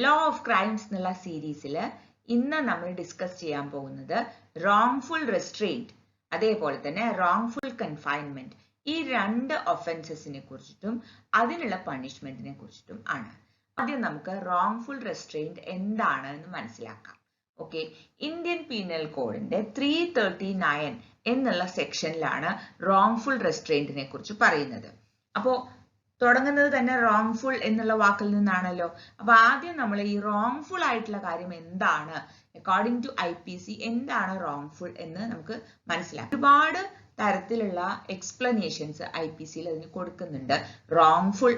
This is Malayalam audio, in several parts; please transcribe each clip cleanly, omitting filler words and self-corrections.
ലോ ഓഫ് ക്രൈംസ് എന്നുള്ള സീരീസിൽ ഇന്ന് നമ്മൾ ഡിസ്കസ് ചെയ്യാൻ പോകുന്നത് റോങ്ഫുൾ റെസ്ട്രെയിന്റ് അതേപോലെ തന്നെ റോങ്ഫുൾ കൺഫൈൻമെന്റ് ഈ രണ്ട് ഒഫൻസസിനെ കുറിച്ചിട്ടും അതിനുള്ള പണിഷ്മെന്റിനെ കുറിച്ചിട്ടും ആണ്. ആദ്യം നമുക്ക് റോങ്ഫുൾ റെസ്ട്രെയിന്റ് എന്താണ് എന്ന് മനസ്സിലാക്കാം. ഓക്കെ, ഇന്ത്യൻ പീനൽ കോഡിന്റെ 339 എന്നുള്ള സെക്ഷനിലാണ് റോങ്ഫുൾ റെസ്ട്രെയിന്റിനെ കുറിച്ച് പറയുന്നത്. അപ്പോ തുടങ്ങുന്നത് തന്നെ റോങ്ഫുൾ എന്നുള്ള വാക്കിൽ നിന്നാണല്ലോ. അപ്പൊ ആദ്യം നമ്മൾ ഈ റോങ്ഫുൾ ആയിട്ടുള്ള കാര്യം എന്താണ്, അക്കോർഡിംഗ് ടു IPC എന്താണ് റോങ്ഫുൾ എന്ന് നമുക്ക് മനസ്സിലാക്കാം. ഒരുപാട് തരത്തിലുള്ള എക്സ്പ്ലനേഷൻസ് IPCയിൽ അതിന് കൊടുക്കുന്നുണ്ട്, റോങ്ഫുൾ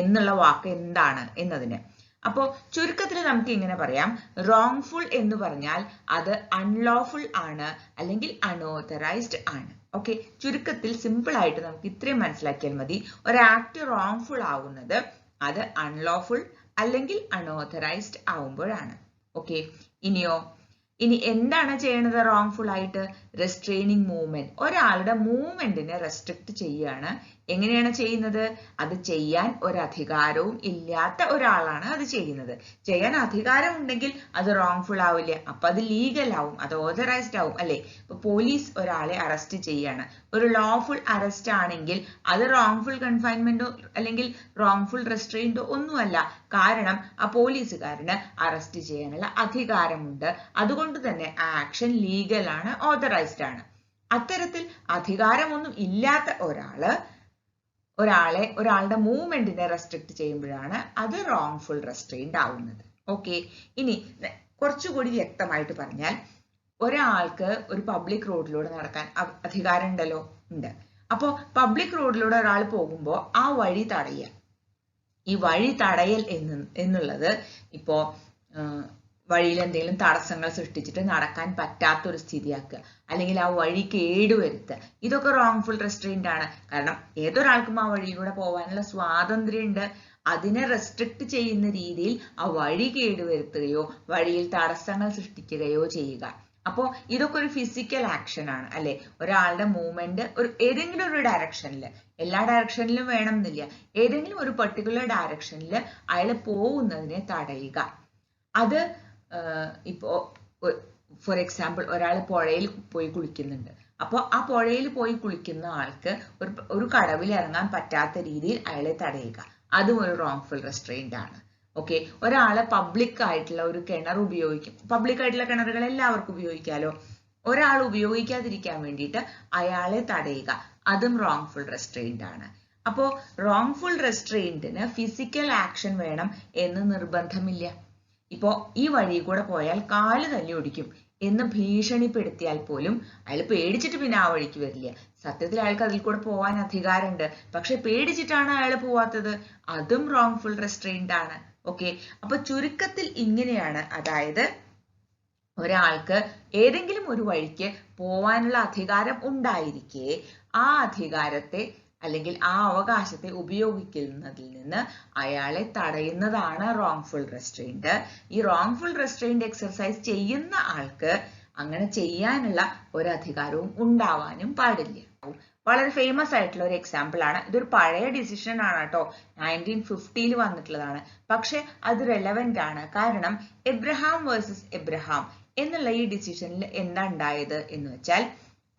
എന്നുള്ള വാക്ക് എന്താണ് എന്നതിന്. അപ്പോൾ ചുരുക്കത്തിൽ നമുക്ക് ഇങ്ങനെ പറയാം, റോങ്ഫുൾ എന്ന് പറഞ്ഞാൽ അത് അൺലോഫുൾ ആണ് അല്ലെങ്കിൽ അൺഓതറൈസ്ഡ് ആണ്. ഓക്കെ, ചുരുക്കത്തിൽ സിമ്പിൾ ആയിട്ട് നമുക്ക് ഇത്രയും മനസ്സിലാക്കിയാൽ മതി. ഒരു ആക്ട് റോങ്ഫുൾ ആവുന്നത് അത് അൺലോഫുൾ അല്ലെങ്കിൽ അൺഓതറൈസ്ഡ് ആവുമ്പോഴാണ്. ഓക്കെ, ഇനി എന്താണ് ചെയ്യണത് റോങ്ഫുൾ ആയിട്ട്? റെസ്ട്രെയിനിങ് മൂവ്മെന്റ്, ഒരാളുടെ മൂവ്മെന്റിനെ റെസ്ട്രിക്ട് ചെയ്യുകയാണ്. എങ്ങനെയാണ് ചെയ്യുന്നത്? അത് ചെയ്യാൻ ഒരു അധികാരവും ഇല്ലാത്ത ഒരാളാണ് അത് ചെയ്യുന്നത്. ചെയ്യാൻ അധികാരം ഉണ്ടെങ്കിൽ അത് റോങ്ഫുൾ ആവില്ല, അപ്പൊ അത് ലീഗൽ ആവും, അത് ഓതറൈസ്ഡ് ആവും അല്ലെ. ഇപ്പൊ പോലീസ് ഒരാളെ അറസ്റ്റ് ചെയ്യാണ്, ഒരു ലോഫുൾ അറസ്റ്റ് ആണെങ്കിൽ അത് റോങ്ഫുൾ കൺഫൈൻമെന്റോ അല്ലെങ്കിൽ റോങ്ഫുൾ റെസ്ട്രെയിന്റോ ഒന്നുമല്ല. കാരണം ആ പോലീസുകാരന് അറസ്റ്റ് ചെയ്യാനുള്ള അധികാരമുണ്ട്, അതുകൊണ്ട് തന്നെ ആ ആക്ഷൻ ലീഗൽ ആണ്, ഓതറൈസ്ഡ് ആണ്. അത്തരത്തിൽ അധികാരമൊന്നും ഇല്ലാത്ത ഒരാളുടെ മൂവ്മെന്റിനെ റെസ്ട്രിക്ട് ചെയ്യുമ്പോഴാണ് അത് റോങ്ഫുൾ റെസ്ട്രെയിന്റ് ആവുന്നത്. ഓക്കെ, ഇനി കുറച്ചുകൂടി വ്യക്തമായിട്ട് പറഞ്ഞാൽ, ഒരാൾക്ക് ഒരു പബ്ലിക് റോഡിലൂടെ നടക്കാൻ അധികാരം ഉണ്ടല്ലോ, ഉണ്ട്. അപ്പോ പബ്ലിക് റോഡിലൂടെ ഒരാൾ പോകുമ്പോൾ ആ വഴി തടയുക. ഈ വഴി തടയൽ എന്നുള്ളത് ഇപ്പോ വഴിയിൽ എന്തെങ്കിലും തടസ്സങ്ങൾ സൃഷ്ടിച്ചിട്ട് നടക്കാൻ പറ്റാത്തൊരു സ്ഥിതിയാക്കുക, അല്ലെങ്കിൽ ആ വഴി കേടുവരുത്തുക, ഇതൊക്കെ റോങ്ഫുൾ റെസ്ട്രെയിന്റ് ആണ്. കാരണം ഏതൊരാൾക്കും ആ വഴിയിലൂടെ പോകാനുള്ള സ്വാതന്ത്ര്യം ഉണ്ട്. അതിനെ റെസ്ട്രിക്ട് ചെയ്യുന്ന രീതിയിൽ ആ വഴി കേടുവരുത്തുകയോ വഴിയിൽ തടസ്സങ്ങൾ സൃഷ്ടിക്കുകയോ ചെയ്യുക. അപ്പോൾ ഇതൊക്കെ ഒരു ഫിസിക്കൽ ആക്ഷൻ ആണ് അല്ലെ. ഒരാളുടെ മൂവ്മെന്റ് ഏതെങ്കിലും ഒരു ഡയറക്ഷനിൽ, എല്ലാ ഡയറക്ഷനിലും വേണമെന്നില്ല, ഏതെങ്കിലും ഒരു പെർട്ടിക്കുലർ ഡയറക്ഷനിൽ അയാൾ പോകുന്നതിനെ തടയുക. അത് ഇപ്പോ ഫോർ എക്സാമ്പിൾ ഒരാൾ പുഴയിൽ പോയി കുളിക്കുന്നുണ്ട്. അപ്പോൾ ആ പുഴയിൽ പോയി കുളിക്കുന്ന ആൾക്ക് ഒരു കടവിൽ ഇറങ്ങാൻ പറ്റാത്ത രീതിയിൽ അയാളെ തടയുക, അതും ഒരു റോങ്ഫുൾ റെസ്ട്രെയിന്റ് ആണ്. ഓക്കെ, ഒരാള് പബ്ലിക് ആയിട്ടുള്ള ഒരു കിണർ ഉപയോഗിക്കും, പബ്ലിക് ആയിട്ടുള്ള കിണറുകൾ എല്ലാവർക്കും ഉപയോഗിക്കാലോ, ഒരാൾ ഉപയോഗിക്കാതിരിക്കാൻ വേണ്ടിയിട്ട് അയാളെ തടയുക, അതും റോങ്ഫുൾ റെസ്ട്രെയിന്റ് ആണ്. അപ്പോ റോങ്ഫുൾ റെസ്ട്രെയിന്റിന് ഫിസിക്കൽ ആക്ഷൻ വേണം എന്ന് നിർബന്ധമില്ല. ഇപ്പോ ഈ വഴി കൂടെ പോയാൽ കാല് തല്ലി ഒടിക്കും എന്ന് ഭീഷണിപ്പെടുത്തിയാൽ പോലും അയാൾ പേടിച്ചിട്ട് പിന്നെ ആ വഴിക്ക് വരില്ല. സത്യത്തിൽ അയാൾക്ക് അതിൽ കൂടെ പോവാൻ അധികാരമുണ്ട്, പക്ഷെ പേടിച്ചിട്ടാണ് അയാൾ പോവാത്തത്, അതും റോങ്ഫുൾ റെസ്ട്രെയിന്റ് ആണ്. ഓക്കെ, അപ്പൊ ചുരുക്കത്തിൽ ഇങ്ങനെയാണ്, അതായത് ഒരാൾക്ക് ഏതെങ്കിലും ഒരു വഴിക്ക് പോവാനുള്ള അധികാരം ഉണ്ടായിരിക്കെ ആ അധികാരത്തെ അല്ലെങ്കിൽ ആ അവകാശത്തെ ഉപയോഗിക്കുന്നതിൽ നിന്ന് അയാളെ തടയുന്നതാണ് റോങ്ഫുൾ റെസ്ട്രെയിന്റ്. ഈ റോങ്ഫുൾ റെസ്ട്രെയിന്റ് എക്സർസൈസ് ചെയ്യുന്ന ആൾക്ക് അങ്ങനെ ചെയ്യാനുള്ള ഒരു അധികാരവും ഉണ്ടാവാനും പാടില്ല. വളരെ ഫേമസ് ആയിട്ടുള്ള ഒരു എക്സാമ്പിൾ ആണ്, ഇതൊരു പഴയ ഡിസിഷൻ ആണ് കേട്ടോ, 1950 വന്നിട്ടുള്ളതാണ്. പക്ഷെ അത് റെലവെന്റ് ആണ്, കാരണം എബ്രഹാം വേഴ്സസ് എബ്രഹാം എന്നുള്ള ഈ ഡിസിഷനിൽ എന്താ ഉണ്ടായത് എന്ന് വെച്ചാൽ,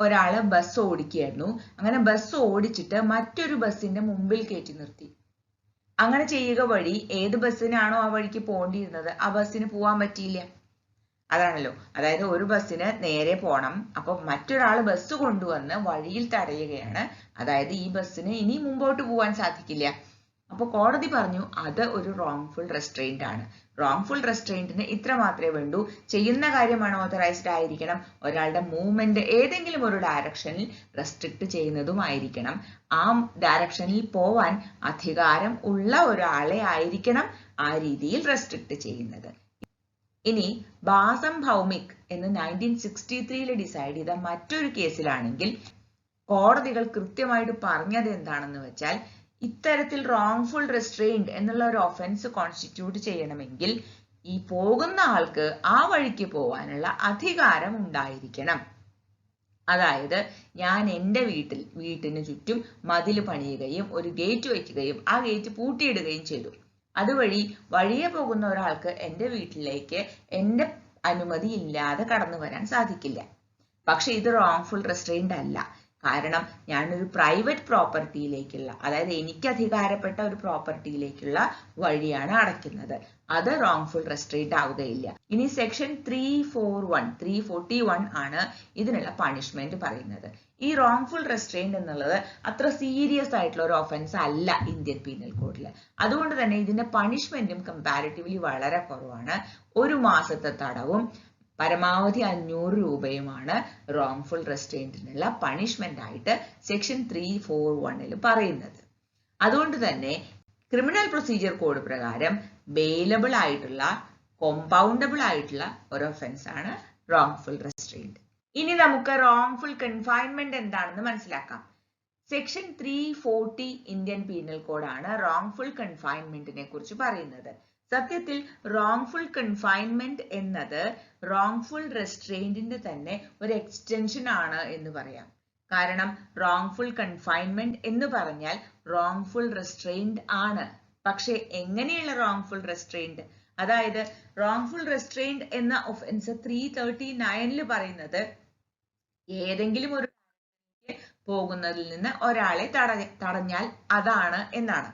ഒരാള് ബസ് ഓടിക്കുകയായിരുന്നു. അങ്ങനെ ബസ് ഓടിച്ചിട്ട് മറ്റൊരു ബസ്സിന്റെ മുമ്പിൽ കയറ്റി നിർത്തി. അങ്ങനെ ചെയ്യുക വഴി ഏത് ബസ്സിനാണോ ആ വഴിക്ക് പോകേണ്ടിയിരുന്നത് ആ ബസ്സിന് പോവാൻ പറ്റിയില്ല. അതാണല്ലോ, അതായത് ഒരു ബസ്സിന് നേരെ പോണം, അപ്പൊ മറ്റൊരാൾ ബസ് കൊണ്ടുവന്ന് വഴിയിൽ തടയുകയാണ്. അതായത് ഈ ബസ്സിന് ഇനി മുമ്പോട്ട് പോവാൻ സാധിക്കില്ല. അപ്പൊ കോടതി പറഞ്ഞു അത് ഒരു റോങ്ഫുൾ റെസ്ട്രെയിന്റ് ആണ്. റോങ്ഫുൾ റെസ്ട്രെയിന്റിന് ഇത്ര മാത്രമേ വേണ്ടൂ, ചെയ്യുന്ന കാര്യമാണ് ഓതറൈസ്ഡ് ആയിരിക്കണം, ഒരാളുടെ മൂവ്മെന്റ് ഏതെങ്കിലും ഒരു ഡയറക്ഷനിൽ റെസ്ട്രിക്ട് ചെയ്യുന്നതുമായിരിക്കണം, ആ ഡയറക്ഷനിൽ പോവാൻ അധികാരം ഉള്ള ഒരാളെ ആയിരിക്കണം ആ രീതിയിൽ റെസ്ട്രിക്ട് ചെയ്യുന്നത്. ഇനി ബാസം ഭൗമിക് എന്ന് 1963 ഡിസൈഡ് ചെയ്ത മറ്റൊരു കേസിലാണെങ്കിൽ കോടതികൾ കൃത്യമായിട്ട് പറഞ്ഞത് എന്താണെന്ന് വെച്ചാൽ, ഇത്തരത്തിൽ റോങ്ഫുൾ റെസ്ട്രെയിന്റ് എന്നുള്ള ഒരു ഒഫൻസ് കോൺസ്റ്റിറ്റ്യൂട്ട് ചെയ്യണമെങ്കിൽ ഈ പോകുന്ന ആൾക്ക് ആ വഴിക്ക് പോവാനുള്ള അധികാരം ഉണ്ടായിരിക്കണം. അതായത് ഞാൻ എൻ്റെ വീട്ടിന് ചുറ്റും മതിൽ പണിയുകയും ഒരു ഗേറ്റ് വയ്ക്കുകയും ആ ഗേറ്റ് പൂട്ടിയിടുകയും ചെയ്തു. അതുവഴി വഴിയെ പോകുന്ന ഒരാൾക്ക് എൻ്റെ വീട്ടിലേക്ക് എൻ്റെ അനുമതി ഇല്ലാതെ കടന്നു വരാൻ സാധിക്കില്ല. പക്ഷെ ഇത് റോങ്ഫുൾ റെസ്ട്രെയിന്റ് അല്ല. കാരണം ഞാനൊരു പ്രൈവറ്റ് പ്രോപ്പർട്ടിയിലേക്കുള്ള, അതായത് എനിക്ക് അധികാരപ്പെട്ട ഒരു പ്രോപ്പർട്ടിയിലേക്കുള്ള വഴിയാണ് അടയ്ക്കുന്നത്. അത് റോങ്ഫുൾ റെസ്ട്രെയിന്റ് ആവുകയില്ല. ഇനി സെക്ഷൻ 341 ആണ് ഇതിനുള്ള പണിഷ്മെന്റ് പറയുന്നത്. ഈ റോങ്ഫുൾ റെസ്ട്രെയിന്റ് എന്നുള്ളത് അത്ര സീരിയസ് ആയിട്ടുള്ള ഒരു ഒഫൻസ് അല്ല ഇന്ത്യൻ പീനൽ കോഡിൽ. അതുകൊണ്ട് തന്നെ ഇതിന്റെ പണിഷ്മെന്റും കമ്പാരിറ്റീവ്ലി വളരെ കുറവാണ്. 1 മാസത്തെ തടവും പരമാവധി 500 രൂപയുമാണ് റോങ്ഫുൾ റെസ്ട്രെയിന്റിനുള്ള പണിഷ്മെന്റ് ആയിട്ട് സെക്ഷൻ 341 പറയുന്നത്. അതുകൊണ്ട് തന്നെ ക്രിമിനൽ പ്രൊസീജിയർ കോഡ് പ്രകാരം ബെയിലബിൾ ആയിട്ടുള്ള, കോമ്പൗണ്ടബിൾ ആയിട്ടുള്ള ഒരു ഒഫൻസ് ആണ് റോങ്ഫുൾ റെസ്ട്രെയിന്റ്. ഇനി നമുക്ക് റോങ്ഫുൾ കൺഫൈൻമെന്റ് എന്താണെന്ന് മനസ്സിലാക്കാം. സെക്ഷൻ 340 ഇന്ത്യൻ പീനൽ കോഡാണ് റോങ്ഫുൾ കൺഫൈൻമെന്റിനെ കുറിച്ച് പറയുന്നത്. സത്യത്തിൽ റോങ്ഫുൾ കൺഫൈൻമെന്റ് എന്നത് റോങ്ഫുൾ റെസ്ട്രെയിന്റിന്റെ തന്നെ ഒരു എക്സ്റ്റൻഷൻ ആണ് എന്ന് പറയാം. കാരണം റോങ്ഫുൾ കൺഫൈൻമെന്റ് എന്ന് പറഞ്ഞാൽ റോങ്ഫുൾ റെസ്ട്രെയിന്റ് ആണ്. പക്ഷെ എങ്ങനെയുള്ള റോങ്ഫുൾ റെസ്ട്രെയിന്റ്? അതായത് റോങ്ഫുൾ റെസ്ട്രെയിന്റ് എന്ന ഒഫൻസ് 339 പറയുന്നത് ഏതെങ്കിലും ഒരു പോകുന്നതിൽ നിന്ന് ഒരാളെ തടഞ്ഞാൽ അതാണ് എന്നാണ്.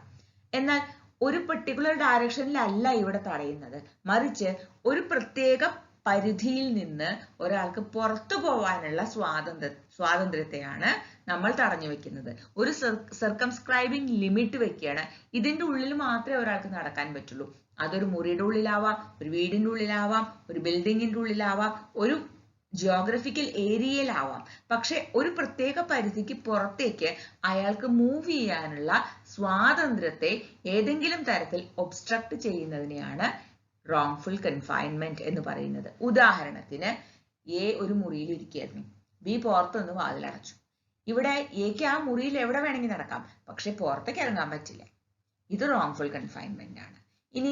എന്നാൽ ഒരു പെർട്ടിക്കുലർ ഡയറക്ഷനിലല്ല ഇവിടെ തടയുന്നത്, മറിച്ച് ഒരു പ്രത്യേക പരിധിയിൽ നിന്ന് ഒരാൾക്ക് പുറത്തു പോവാനുള്ള സ്വാതന്ത്ര്യത്തെയാണ് നമ്മൾ തടഞ്ഞു വെക്കുന്നത്. ഒരു സർക്കംസ്ക്രൈബിംഗ് ലിമിറ്റ് വെക്കുകയാണ്. ഇതിന്റെ ഉള്ളിൽ മാത്രമേ ഒരാൾക്ക് നടക്കാൻ പറ്റുള്ളൂ. അതൊരു മുറിയുടെ ഉള്ളിലാവാം, ഒരു വീടിന്റെ ഉള്ളിലാവാം, ഒരു ബിൽഡിങ്ങിന്റെ ഉള്ളിലാവാം, ഒരു ജിയോഗ്രഫിക്കൽ ഏരിയയിലാവാം. പക്ഷെ ഒരു പ്രത്യേക പരിധിക്ക് പുറത്തേക്ക് അയാൾക്ക് മൂവ് ചെയ്യാനുള്ള സ്വാതന്ത്ര്യത്തെ ഏതെങ്കിലും തരത്തിൽ ഒബ്സ്ട്രക്ട് ചെയ്യുന്നതിനെയാണ് റോങ്ഫുൾ കൺഫൈൻമെന്റ് എന്ന് പറയുന്നത്. ഉദാഹരണത്തിന്, എ ഒരു മുറിയിൽ ഇരിക്കുകയായിരുന്നു, ബി പുറത്തുനിന്ന് വാതിലടച്ചു. ഇവിടെ എക്ക് ആ മുറിയിൽ എവിടെ വേണമെങ്കിൽ നടക്കാം, പക്ഷെ പുറത്തേക്ക് ഇറങ്ങാൻ പറ്റില്ല. ഇത് റോങ്ഫുൾ കൺഫൈൻമെന്റ് ആണ്. ഇനി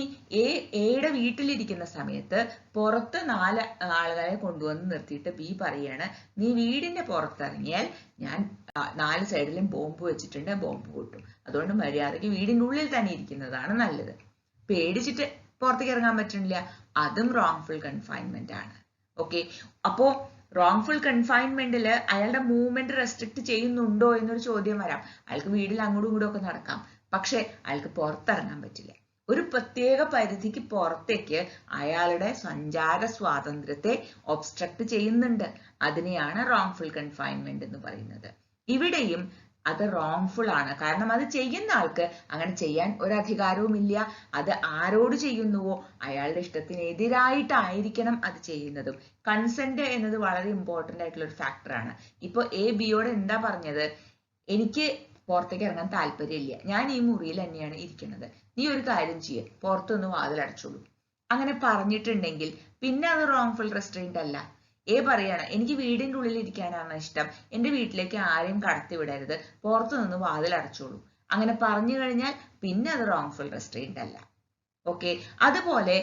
എയുടെ വീട്ടിലിരിക്കുന്ന സമയത്ത് പുറത്ത് 4 ആളുകളെ കൊണ്ടുവന്ന് നിർത്തിയിട്ട് ബി പറയാണ്, നീ വീടിന്റെ പുറത്തിറങ്ങിയാൽ ഞാൻ 4 സൈഡിലും ബോംബ് വെച്ചിട്ടുണ്ട്, ബോംബ് പൊട്ടും. അതുകൊണ്ട് മര്യാദയ്ക്ക് വീടിന്റെ ഉള്ളിൽ തന്നെ ഇരിക്കുന്നതാണ് നല്ലത്. പേടിച്ചിട്ട് പുറത്തേക്ക് ഇറങ്ങാൻ പറ്റുന്നില്ല, അതും റോങ്ഫുൾ കൺഫൈൻമെന്റ് ആണ്. ഓക്കെ, അപ്പോ റോങ്ഫുൾ കൺഫൈൻമെന്റില് അയാളുടെ മൂവ്മെന്റ് റെസ്ട്രിക്ട് ചെയ്യുന്നുണ്ടോ എന്നൊരു ചോദ്യം വരാം. അയാൾക്ക് വീട്ടിൽ അങ്ങോട്ടും ഇങ്ങോട്ടും ഒക്കെ നടക്കാം, പക്ഷെ അയാൾക്ക് പുറത്തിറങ്ങാൻ പറ്റില്ല. ഒരു പ്രത്യേക പരിധിക്ക് പുറത്തേക്ക് അയാളുടെ സഞ്ചാര സ്വാതന്ത്ര്യത്തെ ഒബ്സ്ട്രക്ട് ചെയ്യുന്നുണ്ട്. അതിനെയാണ് റോങ്ഫുൾ കൺഫൈൻമെന്റ് എന്ന് പറയുന്നത്. ഇവിടെയും അത് റോങ്ഫുൾ ആണ്. കാരണം അത് ചെയ്യുന്ന ആൾക്ക് അങ്ങനെ ചെയ്യാൻ ഒരു അധികാരവും ഇല്ല. അത് ആരോട് ചെയ്യുന്നുവോ അയാളുടെ ഇഷ്ടത്തിന് എതിരായിട്ടായിരിക്കണം അത് ചെയ്യുന്നതും. കൺസെന്റ് എന്നത് വളരെ ഇമ്പോർട്ടന്റ് ആയിട്ടുള്ള ഒരു ഫാക്ടറാണ്. ഇപ്പൊ എ ബിയോട് എന്താ പറഞ്ഞത്? എനിക്ക് പുറത്തേക്ക് ഇറങ്ങാൻ താല്പര്യമില്ല, ഞാൻ ഈ മുറിയിൽ തന്നെയാണ് ഇരിക്കുന്നത്, നീ ഒരു കാര്യം ചെയ്യ, പുറത്തൊന്ന് വാതിലടച്ചോളൂ. അങ്ങനെ പറഞ്ഞിട്ടുണ്ടെങ്കിൽ പിന്നെ അത് റോങ്ഫുൾ റെസ്ട്രെയിന്റ് അല്ല. എ പറയാണ്, എനിക്ക് വീടിന്റെ ഉള്ളിൽ ഇരിക്കാനാണ് ഇഷ്ടം, എന്റെ വീട്ടിലേക്ക് ആരെയും കടത്തി വിടരുത്, പുറത്തു നിന്ന് വാതിലടച്ചോളൂ. അങ്ങനെ പറഞ്ഞു കഴിഞ്ഞാൽ പിന്നെ അത് റോങ്ഫുൾ റെസ്ട്രെയിന്റ് അല്ല. ഓക്കെ, അതുപോലെ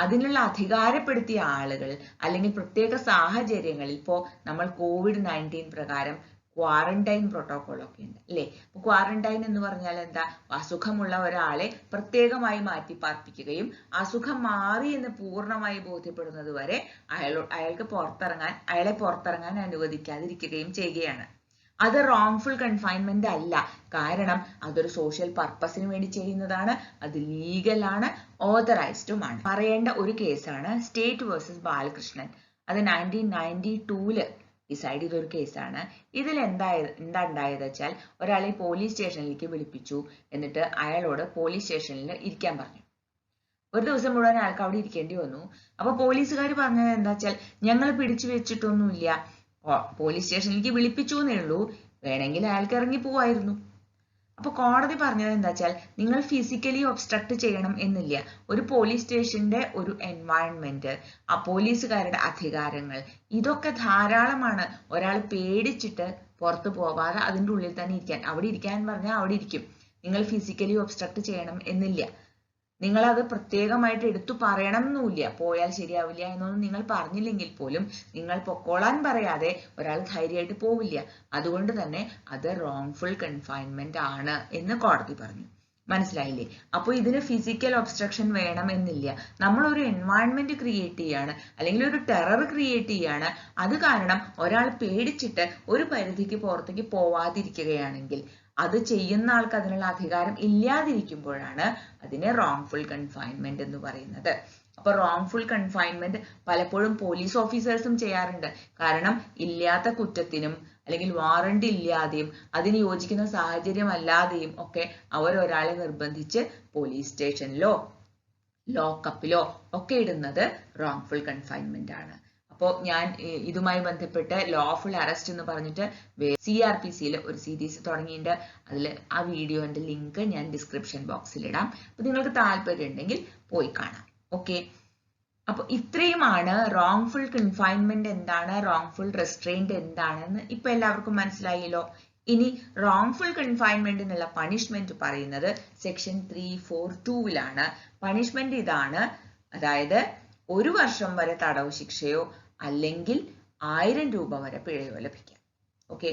അതിനുള്ള അധികാരപ്പെടുത്തിയ ആളുകൾ അല്ലെങ്കിൽ പ്രത്യേക സാഹചര്യങ്ങളിൽ, ഇപ്പോ നമ്മൾ COVID-19 പ്രകാരം ക്വാറന്റൈൻ പ്രോട്ടോകോൾ ഒക്കെ ഉണ്ട് അല്ലേ? അപ്പൊ ക്വാറന്റൈൻ എന്ന് പറഞ്ഞാൽ എന്താ? അസുഖമുള്ള ഒരാളെ പ്രത്യേകമായി മാറ്റി പാർപ്പിക്കുകയും അസുഖം മാറി എന്ന് പൂർണ്ണമായി ബോധ്യപ്പെടുന്നത് വരെ അയാളെ പുറത്തിറങ്ങാൻ അനുവദിക്കാതിരിക്കുകയും ചെയ്യുകയാണ്. അത് റോങ്ഫുൾ കൺഫൈൻമെന്റ് അല്ല. കാരണം അതൊരു സോഷ്യൽ പർപ്പസിന് വേണ്ടി ചെയ്യുന്നതാണ്, അത് ലീഗലാണ്, ഓതറൈസ്ഡുമാണ്. പറയേണ്ട ഒരു കേസാണ് സ്റ്റേറ്റ് വേഴ്സസ് ബാലകൃഷ്ണൻ. അത് 1992 ഡിസൈഡ് ചെയ്ത ഒരു കേസാണ്. ഇതിൽ എന്താ ഉണ്ടായത് വെച്ചാൽ, ഒരാളെ പോലീസ് സ്റ്റേഷനിലേക്ക് വിളിപ്പിച്ചു, എന്നിട്ട് അയാളോട് പോലീസ് സ്റ്റേഷനിൽ ഇരിക്കാൻ പറഞ്ഞു. ഒരു ദിവസം മുഴുവൻ അയാൾക്ക് അവിടെ ഇരിക്കേണ്ടി വന്നു. അപ്പൊ പോലീസുകാർ പറഞ്ഞത് എന്താ വെച്ചാൽ, ഞങ്ങൾ പിടിച്ചു വെച്ചിട്ടൊന്നുമില്ല, പോലീസ് സ്റ്റേഷനിലേക്ക് വിളിപ്പിച്ചു എന്നേ ഉള്ളൂ, വേണമെങ്കിൽ അയാൾക്ക് ഇറങ്ങി പോവായിരുന്നു. അപ്പൊ കോടതി പറഞ്ഞത് എന്താ വെച്ചാൽ, നിങ്ങൾ ഫിസിക്കലി ഒബ്സ്ട്രക്ട് ചെയ്യണം എന്നില്ല. ഒരു പോലീസ് സ്റ്റേഷന്റെ ഒരു എൻവയൺമെന്റ്, ആ പോലീസുകാരുടെ അധികാരങ്ങൾ, ഇതൊക്കെ ധാരാളമാണ്. ഒരാൾ പേടിച്ചിട്ട് പുറത്തു പോവാതെ അതിൻ്റെ ഉള്ളിൽ തന്നെ ഇരിക്കാൻ, അവിടെ ഇരിക്കാൻ പറഞ്ഞാൽ അവിടെ ഇരിക്കും. നിങ്ങൾ ഫിസിക്കലി ഒബ്സ്ട്രക്ട് ചെയ്യണം എന്നില്ല. നിങ്ങൾ അത് പ്രത്യേകമായിട്ട് എടുത്തു പറയണം എന്നുമില്ല. പോയാൽ ശരിയാവില്ല എന്നൊന്നും നിങ്ങൾ പറഞ്ഞില്ലെങ്കിൽ പോലും നിങ്ങൾ പൊക്കോളാൻ പറയാതെ ഒരാൾ ധൈര്യമായിട്ട് പോവില്ല. അതുകൊണ്ട് തന്നെ അത് റോങ്ഫുൾ കൺഫൈൻമെന്റ് ആണ് എന്ന് കോടതി പറഞ്ഞു. മനസ്സിലായില്ലേ? അപ്പോൾ ഇതിന് ഫിസിക്കൽ ഒബ്സ്ട്രക്ഷൻ വേണം എന്നില്ല. നമ്മൾ ഒരു എൻവയൺമെന്റ് ക്രിയേറ്റ് ചെയ്യാണ്, അല്ലെങ്കിൽ ഒരു ടെറർ ക്രിയേറ്റ് ചെയ്യാണ്. അത് കാരണം ഒരാൾ പേടിച്ചിട്ട് ഒരു പരിധിക്ക് പുറത്തേക്ക് പോവാതിരിക്കുകയാണെങ്കിൽ, അത് ചെയ്യുന്ന ആൾക്ക് അതിനുള്ള അധികാരം ഇല്ലാതിരിക്കുമ്പോഴാണ് അതിനെ റോങ്ഫുൾ കൺഫൈൻമെന്റ് എന്ന് പറയുന്നത്. അപ്പൊ റോങ്ഫുൾ കൺഫൈൻമെന്റ് പലപ്പോഴും പോലീസ് ഓഫീസേഴ്സും ചെയ്യാറുണ്ട്. കാരണം ഇല്ലാത്ത കുറ്റത്തിനും അല്ലെങ്കിൽ വാറണ്ട് ഇല്ലാതെയും അതിന് യോജിക്കുന്ന സാഹചര്യം അല്ലാതെയും ഒക്കെ അവർ ഒരാളെ നിർബന്ധിച്ച് പോലീസ് സ്റ്റേഷനിലോ ലോക്കപ്പിലോ ഒക്കെ ഇടുന്നത് റോങ്ഫുൾ കൺഫൈൻമെന്റ് ആണ്. അപ്പോൾ ഞാൻ ഇതുമായി ബന്ധപ്പെട്ട് ലോഫുൾ അറസ്റ്റ് എന്ന് പറഞ്ഞിട്ട് CRPCയിൽ ഒരു സീരീസ് തുടങ്ങിയിട്ടുണ്ട്. അതിൽ ആ വീഡിയോന്റെ ലിങ്ക് ഞാൻ ഡിസ്ക്രിപ്ഷൻ ബോക്സിൽ ഇടാം. അപ്പൊ നിങ്ങൾക്ക് താല്പര്യം ഉണ്ടെങ്കിൽ പോയി കാണാം. ഓക്കെ, അപ്പൊ ഇത്രയുമാണ് റോങ്ഫുൾ കൺഫൈൻമെന്റ് എന്താണ്, റോങ്ഫുൾ റെസ്ട്രെയിന്റ് എന്താണെന്ന് ഇപ്പൊ എല്ലാവർക്കും മനസ്സിലായല്ലോ. ഇനി റോങ്ഫുൾ കൺഫൈൻമെന്റിനുള്ള പണിഷ്മെന്റ് പറയുന്നത് സെക്ഷൻ 342 പണിഷ്മെന്റ് ഇതാണ്, അതായത് 1 വർഷം വരെ തടവ് ശിക്ഷയോ അല്ലെങ്കിൽ 1000 രൂപ വരെ പിഴയോ ലഭിക്കാം. ഓക്കെ,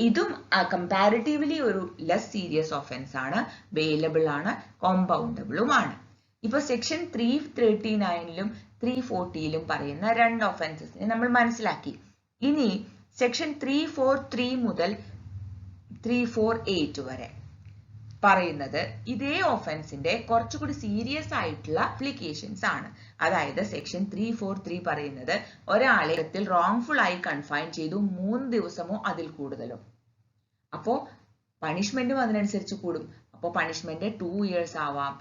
ഇതും കമ്പാരിറ്റീവ്ലി ഒരു ലെസ് സീരിയസ് ഒഫൻസ് ആണ്, ബെയിലബിൾ ആണ്, കോമ്പൗണ്ടബിളുമാണ്. ഇപ്പൊ സെക്ഷൻ 339ലും 340ലും പറയുന്ന 2 ഒഫൻസസിനെ നമ്മൾ മനസ്സിലാക്കി. ഇനി സെക്ഷൻ 343 മുതൽ 348 വരെ പറയുന്നത് ഇതേ ഒഫൻസിന്റെ കുറച്ചുകൂടി സീരിയസ് ആയിട്ടുള്ള അപ്ലിക്കേഷൻസ് ആണ്. അതായത് സെക്ഷൻ 343 പറയുന്നത് ഒരാളെ റോങ്ഫുൾ ആയി കൺഫൈൻ ചെയ്തു 3 ദിവസമോ അതിൽ കൂടുതലോ. അപ്പോ പണിഷ്മെന്റും അതിനനുസരിച്ച് കൂടും. അപ്പോൾ പണിഷ്മെന്റ് 2 years ആവാം,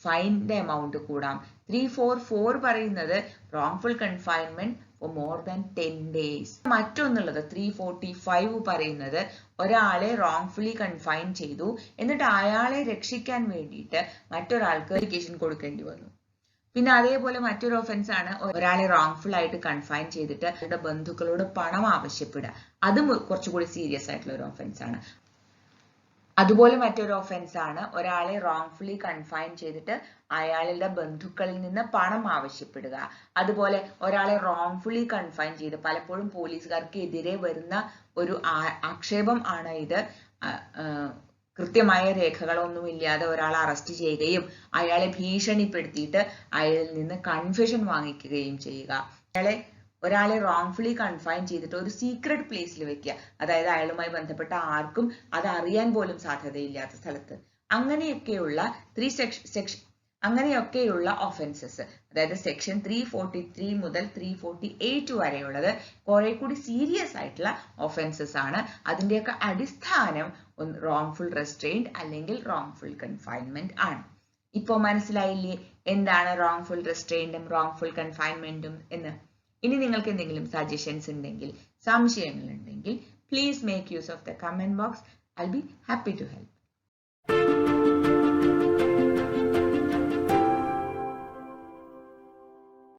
ഫൈനിന്റെ എമൗണ്ട് കൂടാം. 344 പറയുന്നത് wrongful confinement for more than 10 days. മറ്റൊന്നുള്ളത് 345 പറയുന്നത് ഒരാളെ റോങ്ഫുള്ളി കൺഫൈൻ ചെയ്തു, എന്നിട്ട് അയാളെ രക്ഷിക്കാൻ വേണ്ടിയിട്ട് മറ്റൊരാൾക്ക് എഡ്യൂക്കേഷൻ കൊടുക്കേണ്ടി വന്നു. പിന്നെ അതേപോലെ മറ്റൊരു ഒഫൻസ് ആണ് ഒരാളെ റോങ്ഫുൾ ആയിട്ട് കൺഫൈൻ ചെയ്തിട്ട് അവരുടെ ബന്ധുക്കളോട് പണം ആവശ്യപ്പെടുക. അതും കുറച്ചുകൂടി സീരിയസ് ആയിട്ടുള്ള ഒരു ഒഫൻസ് ആണ്. അതുപോലെ മറ്റൊരു ഒഫൻസ് ആണ് ഒരാളെ റോങ്ഫുള്ളി കൺഫൈൻ ചെയ്തിട്ട് അയാളുടെ ബന്ധുക്കളിൽ നിന്ന് പണം ആവശ്യപ്പെടുക. അതുപോലെ ഒരാളെ റോങ്ഫുള്ളി കൺഫൈൻ ചെയ്ത് പലപ്പോഴും പോലീസുകാർക്ക് എതിരെ വരുന്ന ഒരു ആക്ഷേപം ആണ് ഇത്. കൃത്യമായ രേഖകളൊന്നുമില്ലാതെ ഒരാളെ അറസ്റ്റ് ചെയ്യുകയും അയാളെ ഭീഷണിപ്പെടുത്തിയിട്ട് അയാളിൽ നിന്ന് കൺഫെഷൻ വാങ്ങിക്കുകയും ചെയ്യുക. ഒരാളെ റോങ്ഫുള്ളി കൺഫൈൻ ചെയ്തിട്ട് ഒരു സീക്രട്ട് പ്ലേസിൽ വെക്കുക, അതായത് അയാളുമായി ബന്ധപ്പെട്ട ആർക്കും അത് അറിയാൻ പോലും സാധ്യതയില്ലാത്ത സ്ഥലത്ത്. അങ്ങനെയൊക്കെയുള്ള ഒഫൻസസ്, അതായത് സെക്ഷൻ 343 മുതൽ 348 വരെയുള്ളത് കുറെ കൂടി സീരിയസ് ആയിട്ടുള്ള ഒഫൻസസ് ആണ്. അതിന്റെയൊക്കെ അടിസ്ഥാനം റോങ്ഫുൾ റെസ്ട്രെയിന്റ് അല്ലെങ്കിൽ റോങ്ഫുൾ കൺഫൈൻമെന്റ് ആണ്. ഇപ്പോ മനസ്സിലായില്ലേ എന്താണ് റോങ്ഫുൾ റെസ്ട്രെയിന്റും റോങ്ഫുൾ കൺഫൈൻമെന്റും എന്ന്? ഇനി നിങ്ങൾക്ക് എന്തെങ്കിലും സജഷൻസ് ഉണ്ടെങ്കിൽ, സംശയങ്ങൾ ഉണ്ടെങ്കിൽ, please make use of the comment box. I'll be happy to help.